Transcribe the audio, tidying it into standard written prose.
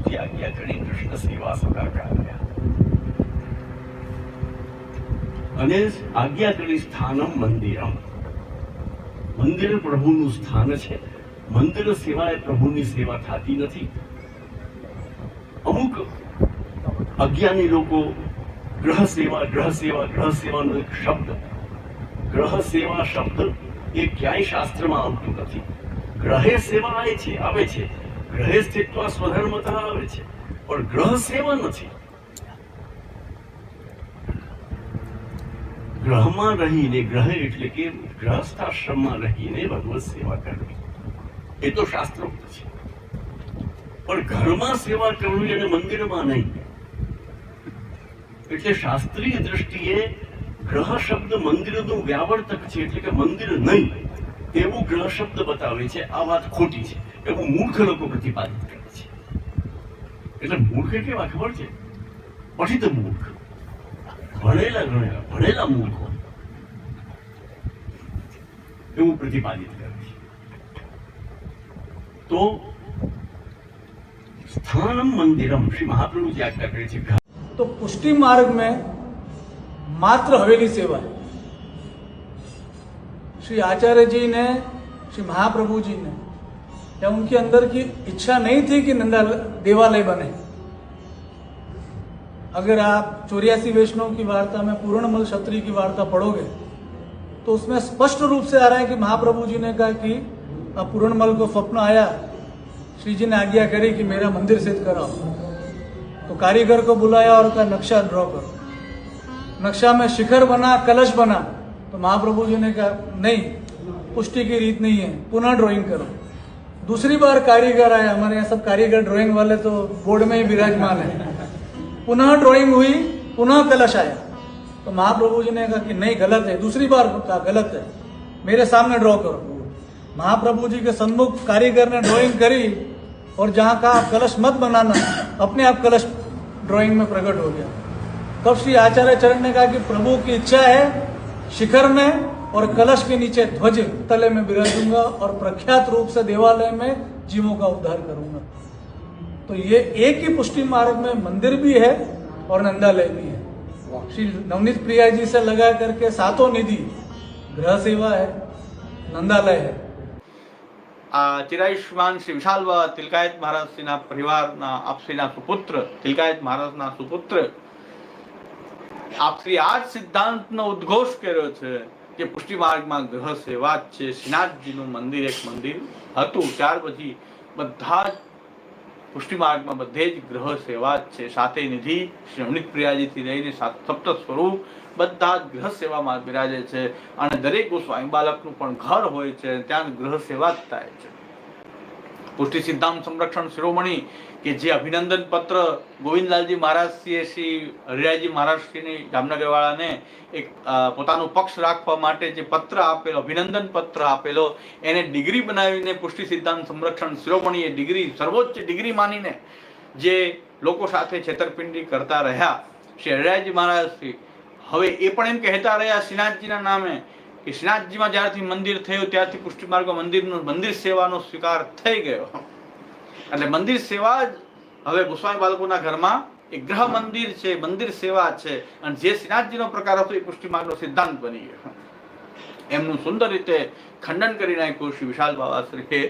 પ્રભુજી આજ્ઞા કરી કૃષ્ણ સેવા સદા કર્યા અને આજ્ઞા કરી સ્થાનમ મંદિરમ. મંદિર પ્રભુનું સ્થાન છે. મંદિર સિવાય પ્રભુની સેવા થતી નથી. અમુક અજ્ઞાની લોકો ગ્રહ સેવાનો એક શબ્દ, ગ્રહ સેવા શબ્દ એ ક્યાંય શાસ્ત્રમાં આવતું નથી. ગ્રહે સેવા આવે છે, ગ્રહે સ્થિત્વા સ્વધર્મતઃ આવે છે, પણ ગ્રહ સેવા નથી. ગ્રહમાં રહીને, ગ્રહ એટલે કે ગ્રહસ્થાશ્રમમાં રહીને ભગવત સેવા કરવી એ તો શાસ્ત્રોક્ત છે, પણ ઘરમાં સેવા કરવી અને મંદિરમાં નહીં. એટલે શાસ્ત્રીય દ્રષ્ટિએ ગ્રહ શબ્દ મંદિરનું વ્યાવર્તક છે, એટલે કે મંદિર નહીં એવું ગ્રહ શબ્દ બતાવે છે. આ વાત ખોટી છે એવું મૂર્ખ લોકો પ્રતિપાદિત કરે છે. એટલે મૂર્ખ કેવા ખબર છે? પઠિત મૂર્ખ, ભણેલા મૂર્ખો એવું પ્રતિપાદિત કરે છે. તો સ્થાનમ મંદિરમ શ્રી મહાપ્રભુજી આજ્ञा કરે છે. तो पुष्टि मार्ग में मात्र हवेली सेवा है. श्री आचार्य जी ने, श्री महाप्रभु जी ने, या उनके अंदर की इच्छा नहीं थी कि नंदा देवालय बने. अगर आप 84 वैष्णव की वार्ता में पूर्णमल क्षत्रिय की वार्ता पढ़ोगे तो उसमें स्पष्ट रूप से आ रहा है कि महाप्रभु जी ने कहा कि अब पूर्णमल को स्वप्न आया, श्री जी ने आज्ञा करी कि मेरा मंदिर सिद्ध कराओ. तो कारीगर को बुलाया और कहा नक्शा ड्रॉ करो. नक्शा में शिखर बना, कलश बना. तो महाप्रभु जी ने कहा नहीं, पुष्टि की रीत नहीं है, पुनः ड्राइंग करो. दूसरी बार कारीगर आया, हमारे यहाँ सब कारीगर ड्राइंग वाले तो बोर्ड में ही विराजमान है. पुनः ड्राइंग हुई, पुनः कलश आया. तो महाप्रभु जी ने कहा कि नहीं, गलत है. दूसरी बार कहा गलत है, मेरे सामने ड्रॉ करो. महाप्रभु जी के सन्मुख कारीगर ने ड्राइंग करी और जहाँ कहा कलश मत बनाना, अपने आप कलश ड्राइंग में प्रकट हो गया. तब श्री आचार्य चरण ने कहा कि प्रभु की इच्छा है शिखर में और कलश के नीचे ध्वज तले में विराजूंगा और प्रख्यात रूप से देवालय में जीवों का उद्धार करूंगा. तो ये एक ही पुष्टि मार्ग में मंदिर भी है और नंदालय भी है. श्री नवनीत प्रिया जी से लगा करके सातों निधि, ग्रह सेवा है, नंदालय है. ચિરાયુષ્માન શ્રી વિશાલ તિલકાયત મહારાજશ્રીના પરિવારના આપશ્રીના સુપુત્ર, તિલકાયત મહારાજના સુપુત્ર આપશ્રી આ જ સિદ્ધાંતનો ઉદ્ઘોષ કર્યો છે કે પુષ્ટિ માર્ગમાં ગ્રહ સેવા જ છે. શ્રીનાથજીનું મંદિર એક મંદિર હતું, ત્યાર પછી બધા જ પુષ્ટિ માર્ગમાં બધે જ ગ્રહ સેવા જ છે. સાતે નિધિ શ્રી અમૃત પ્રિયાજીથી લઈને સપ્ત સ્વરૂપ બધા જ ગ્રહ સેવામાં બિરાજે છે અને દરેક ગોસ્વામી બાલકનું પણ ઘર હોય છે, ત્યાં ગ્રહ સેવા જ થાય છે. પુષ્ટિ સિદ્ધાંત સંરક્ષણ શિરોમણી કે જે અભિનંદન પત્ર ગોવિંદલાલજી મહારાજશ્રીએ શ્રી હરિરાયજી મહારાજશ્રીની જામનગરવાળાને એક પોતાનો પક્ષ રાખવા માટે જે પત્ર આપેલો, અભિનંદન પત્ર આપેલો, એને ડિગ્રી બનાવીને પુષ્ટિ સિદ્ધાંત સંરક્ષણ શિરોમણીએ ડિગ્રી, સર્વોચ્ચ ડિગ્રી માનીને જે લોકો સાથે છેતરપિંડી કરતા રહ્યા શ્રી હરિરાયજી મહારાજશ્રી હવે એ પણ એમ કહેતા રહ્યા શ્રીનાથજીના નામે કે શ્રીનાથજીમાં જ્યારથી મંદિર થયું ત્યારથી પુષ્ટિ માર્ગમાં મંદિર સેવાનો સ્વીકાર થઈ ગયો. એટલે મંદિર સેવા જ હવે ગોસ્વામી બાલકોના ઘરમાં એક ગ્રહ મંદિર છે, મંદિર સેવા છે. અને જે શ્રીનાથજીનો પ્રકાર હતો એ પુષ્ટિ માર્ગનો સિદ્ધાંત બની ગયો. એમનું સુંદર રીતે ખંડન કરી નાખ્યું શ્રી વિશાલ બાવાશ્રીએ